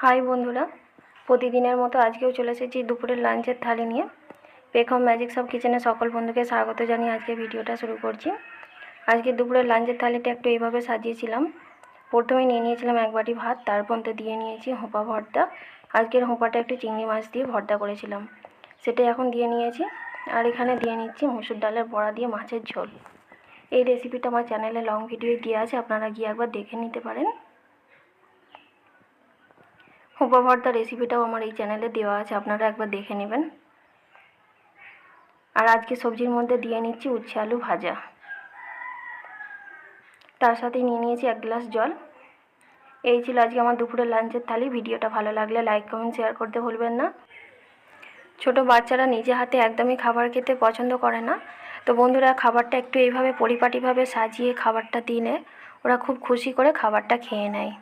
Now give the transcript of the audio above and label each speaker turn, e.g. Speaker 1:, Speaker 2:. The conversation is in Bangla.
Speaker 1: হাই বন্ধুরা, প্রতিদিনের মতো আজকেও চলে এসেছি দুপুরের লাঞ্চের থালি নিয়ে। পেখম ম্যাজিক শপ কিচেনে সকল বন্ধুকে স্বাগত জানিয়ে আজকে ভিডিওটা শুরু করছি। আজকে দুপুরের লাঞ্চের থালিটা একটু এইভাবে সাজিয়েছিলাম। প্রথমে নিয়ে নিয়েছিলাম এক বাটি ভাত, তার মধ্যে দিয়ে নিয়েছি হোঁপা ভর্তা। আজকের হোঁপাটা একটু চিংড়ি মাছ দিয়ে ভর্তা করেছিলাম, সেটাই এখন দিয়ে নিয়েছি। আর এখানে দিয়ে নিচ্ছি মুসুর ডালের বড়া দিয়ে মাছের ঝোল। এই রেসিপিটা আমার চ্যানেলে লং ভিডিও দেওয়া আছে, আপনারা গিয়ে একবার দেখে নিতে পারেন। হোঁপা ভর্তা রেসিপিটাও আমার এই চ্যানেলে দেওয়া আছে, আপনারা একবার দেখে নেবেন। আর আজকে সবজির মধ্যে দিয়ে নিচ্ছি উচ্ছে আলু ভাজা, তার সাথে নিয়ে নিয়েছি 1 গ্লাস জল। এই ছিল আজকে আমার দুপুরের লাঞ্চের থালি। ভিডিওটা ভালো লাগলে লাইক কমেন্ট শেয়ার করতে ভুলবেন না। ছোট বাচ্চারা নিজে হাতে একদমই খাবার খেতে পছন্দ করে না, তো বন্ধুরা খাবারটা একটু এইভাবে পরিপাটিভাবে সাজিয়ে খাবারটা দিলে ওরা খুব খুশি করে খাবারটা খেয়ে নেয়।